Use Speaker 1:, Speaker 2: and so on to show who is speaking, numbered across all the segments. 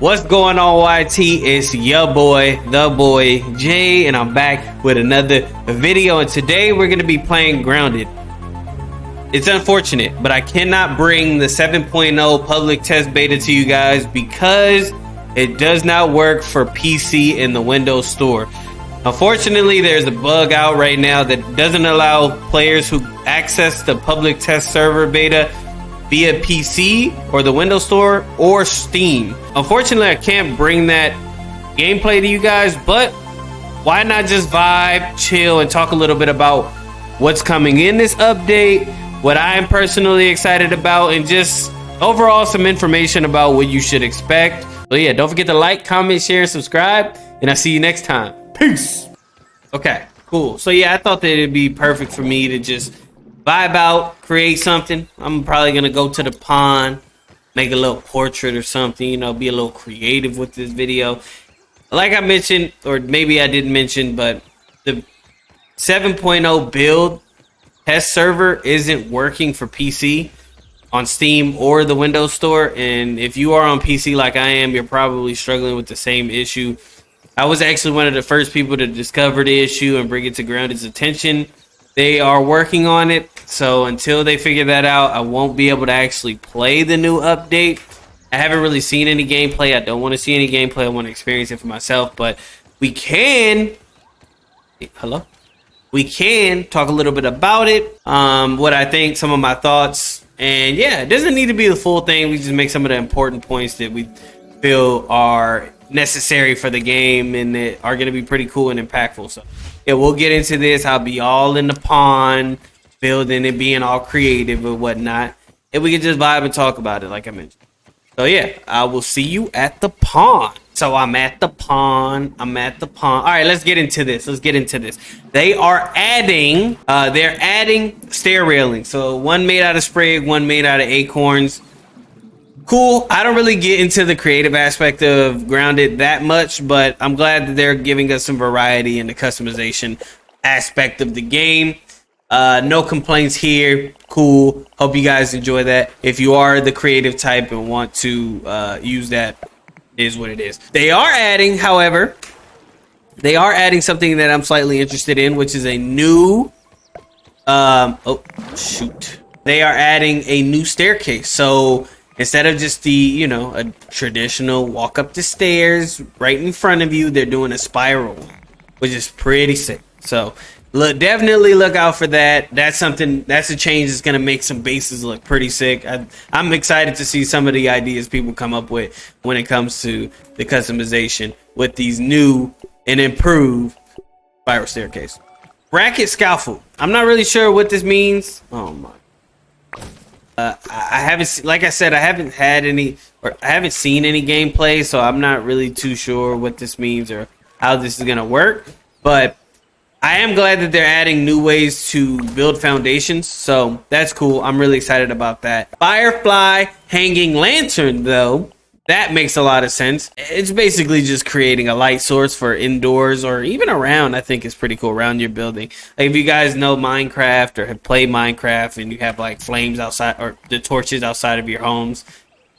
Speaker 1: What's going on, YT? It's your boy, the boy Jay, and I'm back with another video. And today we're going to be playing Grounded. It's unfortunate, but I cannot bring the 7.0 public test beta to you guys because it does not work for PC in the Windows Store. Unfortunately, there's a bug out right now that doesn't allow players who access the public test server beta via PC or the Windows Store or Steam. Unfortunately, I can't bring that gameplay to you guys, but why not just vibe, chill, and talk a little bit about what's coming in this update, what I'm personally excited about, and just overall some information about what you should expect. So yeah, don't forget to like, comment, share, and subscribe, and I'll see you next time. Peace. Okay, cool. So yeah, I thought that it'd be perfect for me to just vibe out, create something. I'm probably gonna go to the pond, make a little portrait or something, you know, be a little creative with this video. Like I mentioned, or maybe I didn't mention, but the 7.0 build test server isn't working for PC on Steam or the Windows Store. And if you are on PC like I am, you're probably struggling with the same issue. I was actually one of the first people to discover the issue and bring it to Grounded's attention. They are working on it, so until they figure that out, I won't be able to actually play the new update. I haven't really seen any gameplay. I don't want to see any gameplay. I want to experience it for myself, but we can we can talk a little bit about it, what I think, some of my thoughts, and yeah, it doesn't need to be the full thing. We just make some of the important points that we feel are necessary for the game and that are going to be pretty cool and impactful. So yeah, we'll get into this. I'll be all in the pond, building and being all creative and whatnot, and we can just vibe and talk about it like I mentioned. So yeah, I will see you at the pond. So I'm at the pond. All right, let's get into this. They are adding they're adding stair railings. So one made out of sprig, one made out of acorns. Cool. I don't really get into the creative aspect of Grounded that much, but I'm glad that they're giving us some variety in the customization aspect of the game. No complaints here. Cool. Hope you guys enjoy that. If you are the creative type and want to use that, is what it is. They are adding, however, something that I'm slightly interested in, which is a new They are adding a new staircase. So instead of just the, a traditional walk up the stairs right in front of you, they're doing a spiral, which is pretty sick. So definitely look out for that. That's a change that's going to make some bases look pretty sick. I'm excited to see some of the ideas people come up with when it comes to the customization with these new and improved spiral staircase. Bracket scaffold. I'm not really sure what this means. Oh my. I haven't, like I said, I haven't seen any gameplay, so I'm not really too sure what this means or how this is gonna work. But I am glad that they're adding new ways to build foundations, so that's cool. I'm really excited about that. Firefly hanging lantern, though, that makes a lot of sense. It's basically just creating a light source for indoors or even around. I think it's pretty cool around your building. Like if you guys know Minecraft or have played Minecraft and you have like flames outside or the torches outside of your homes,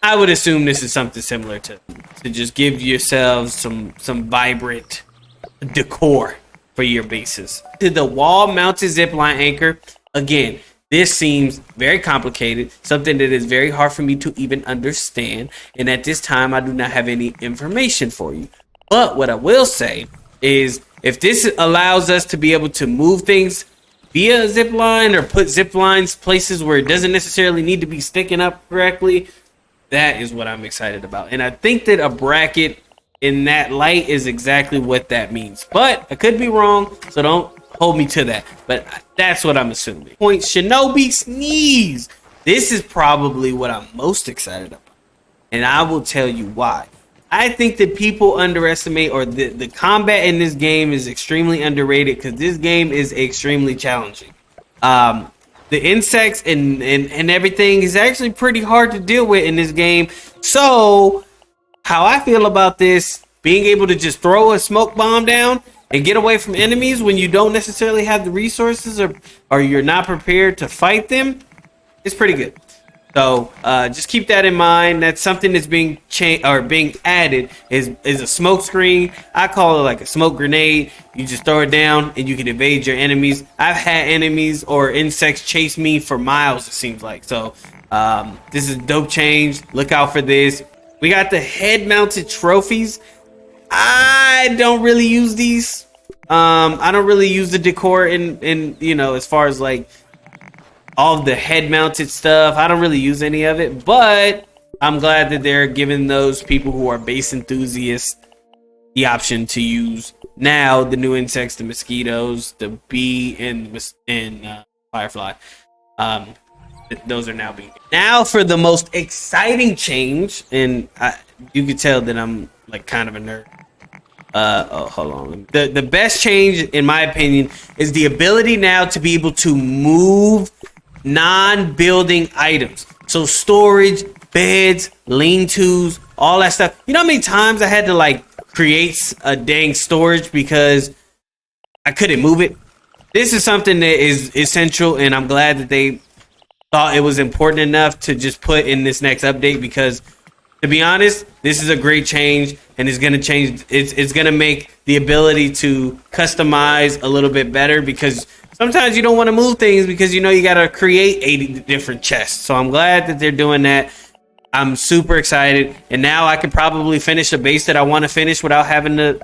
Speaker 1: I would assume this is something similar to just give yourselves some vibrant decor for your bases. To the wall mounted zipline anchor, again, this seems very complicated, something that is very hard for me to even understand, and at this time I do not have any information for you. But what I will say is, if this allows us to be able to move things via zip line or put zip lines places where it doesn't necessarily need to be sticking up correctly, that is what I'm excited about. And I think that a bracket in that light is exactly what that means. But I could be wrong, so don't hold me to that, but that's what I'm assuming. Point Shinobi sneeze. This is probably what I'm most excited about, and I will tell you why. I think that people underestimate, or the combat in this game is extremely underrated because this game is extremely challenging. The insects and everything is actually pretty hard to deal with in this game. So how I feel about this, being able to just throw a smoke bomb down and get away from enemies when you don't necessarily have the resources or you're not prepared to fight them, it's pretty good. So just keep that in mind. That's something that's being changed or being added is a smoke screen. I call it like a smoke grenade. You just throw it down and you can evade your enemies. I've had enemies or insects chase me for miles, it seems like. So this is a dope change. Look out for this. We got the head mounted trophies. I don't really use these. I don't really use the decor in you know, as far as like all of the head mounted stuff. I don't really use any of it, but I'm glad that they're giving those people who are base enthusiasts the option to use now the new insects, the mosquitoes, the bee, and Firefly. Those are now being. Now for the most exciting change, and you can tell that I'm like kind of a nerd. Oh, hold on. The best change, in my opinion, is the ability now to be able to move non-building items. So storage, beds, lean-tos, all that stuff. You know how many times I had to like create a dang storage because I couldn't move it? This is something that is essential, and I'm glad that they thought it was important enough to just put in this next update, because to be honest, this is a great change, and it's going to change. It's going to make the ability to customize a little bit better, because sometimes you don't want to move things because you know you got to create 80 different chests. So I'm glad that they're doing that. I'm super excited, and now I can probably finish the base that I want to finish without having to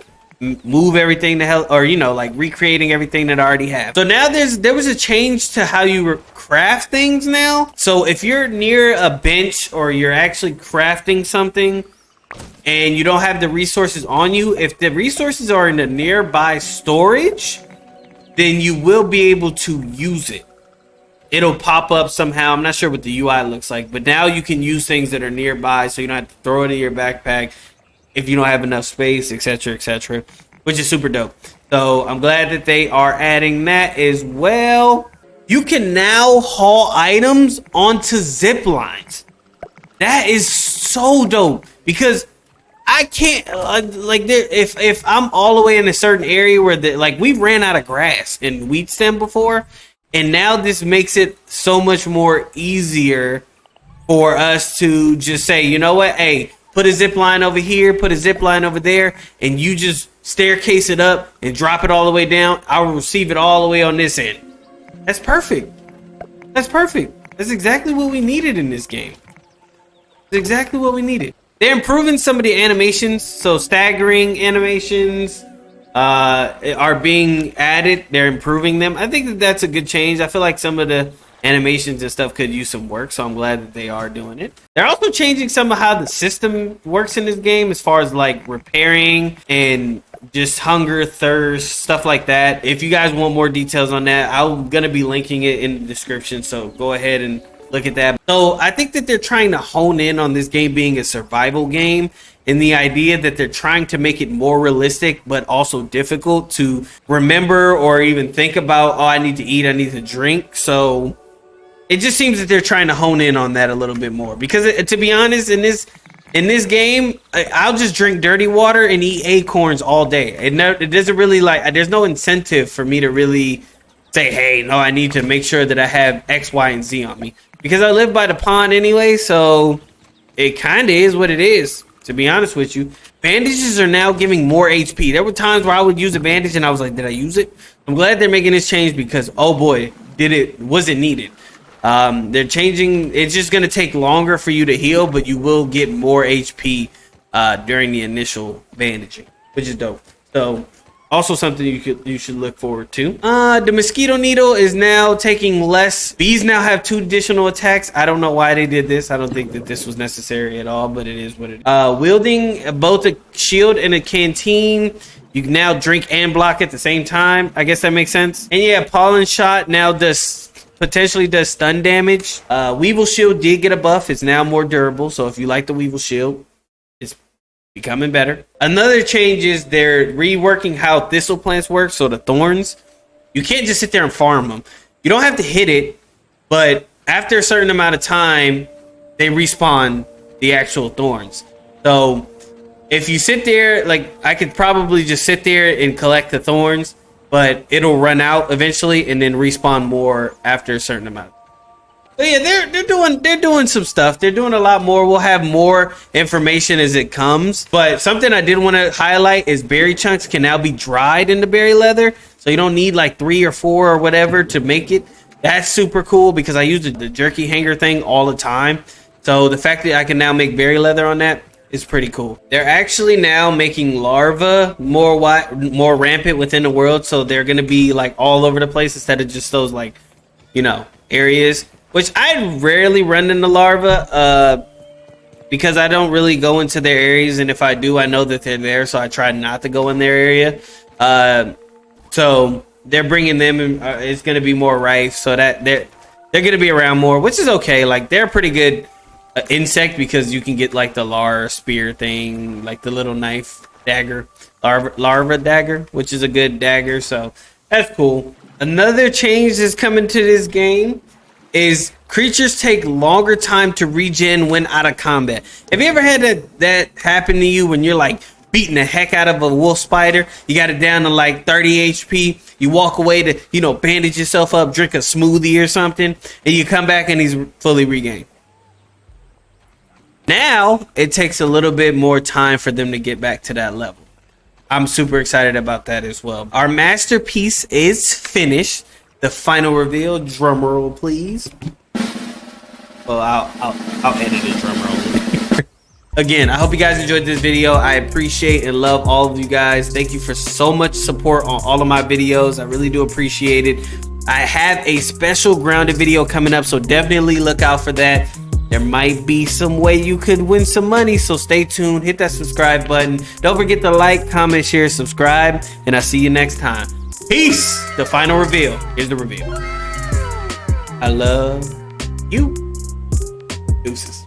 Speaker 1: move everything to hell, or you know, like recreating everything that I already have. So now there was a change to how you craft things now. So if you're near a bench or you're actually crafting something and you don't have the resources on you, if the resources are in the nearby storage, then you will be able to use it. It'll pop up somehow. I'm not sure what the UI looks like, but now you can use things that are nearby, so you don't have to throw it in your backpack if you don't have enough space, etc., which is super dope. So I'm glad that they are adding that as well. You can now haul items onto zip lines. That is so dope, because I can't like if I'm all the way in a certain area where like we ran out of grass and wheat stem before, and now this makes it so much more easier for us to just say, you know what, hey, put a zip line over here, put a zip line over there, and you just staircase it up and drop it all the way down. I will receive it all the way on this end. That's perfect. That's perfect. That's exactly what we needed in this game. That's exactly what we needed. They're improving some of the animations, so staggering animations are being added. They're improving them. I think that that's a good change. I feel like some of the animations and stuff could use some work, so I'm glad that they are doing it. They're also changing some of how the system works in this game, as far as like repairing and just hunger, thirst, stuff like that. If you guys want more details on that, I'm gonna be linking it in the description, so go ahead and look at that. So I think that they're trying to hone in on this game being a survival game, and the idea that they're trying to make it more realistic but also difficult to remember or even think about. Oh, I need to eat, I need to drink. So it just seems that they're trying to hone in on that a little bit more, because to be honest, in this game, I'll just drink dirty water and eat acorns all day. It doesn't really, like, there's no incentive for me to really say, hey, no, I need to make sure that I have X, Y, and Z on me, because I live by the pond anyway. So it kind of is what it is, to be honest with you. Bandages are now giving more HP. There were times where I would use a bandage and I was like, did I use it? I'm glad they're making this change, because oh boy, was it needed. They're changing. It's just going to take longer for you to heal, but you will get more HP during the initial bandaging, which is dope. So also something you should look forward to. The mosquito needle is now taking less. Bees now have 2 additional attacks. I don't know why they did this. I don't think that this was necessary at all, but it is what it is. Wielding both a shield and a canteen, you can now drink and block at the same time. I guess that makes sense. And yeah, pollen shot now potentially does stun damage. Weevil shield did get a buff. It's now more durable. So if you like the Weevil shield, it's becoming better. Another change is they're reworking how thistle plants work. So the thorns, you can't just sit there and farm them. You don't have to hit it, but after a certain amount of time, they respawn the actual thorns. So if you sit there, like I could probably just sit there and collect the thorns, but it'll run out eventually and then respawn more after a certain amount. But yeah, they're doing some stuff. They're doing a lot more. We'll have more information as it comes. But something I did want to highlight is berry chunks can now be dried into berry leather, so you don't need like 3 or 4 or whatever to make it. That's super cool because I use the jerky hanger thing all the time. So the fact that I can now make berry leather on that is pretty cool. They're actually now making larvae more rampant within the world, so they're gonna be like all over the place instead of just those like, you know, areas. Which I rarely run into larvae because I don't really go into their areas, and if I do, I know that they're there, so I try not to go in their area. So they're bringing them, and it's going to be more rife, so that they're going to be around more, which is okay. Like, they're a pretty good insect because you can get like the larva spear thing, like the little knife dagger, larva dagger, which is a good dagger, so that's cool. Another change that's coming to this game is creatures take longer time to regen when out of combat. Have you ever had that happen to you when you're like beating the heck out of a wolf spider? You got it down to like 30 HP. You walk away to, you know, bandage yourself up, drink a smoothie or something, and you come back and he's fully regained. Now it takes a little bit more time for them to get back to that level. I'm super excited about that as well. Our masterpiece is finished. The final reveal, drum roll, please. Well, I'll edit a drum roll. Again, I hope you guys enjoyed this video. I appreciate and love all of you guys. Thank you for so much support on all of my videos. I really do appreciate it. I have a special grounded video coming up, so definitely look out for that. There might be some way you could win some money, so stay tuned. Hit that subscribe button. Don't forget to like, comment, share, subscribe, and I'll see you next time. Peace. The final reveal. Here's the reveal. I love you. Deuces.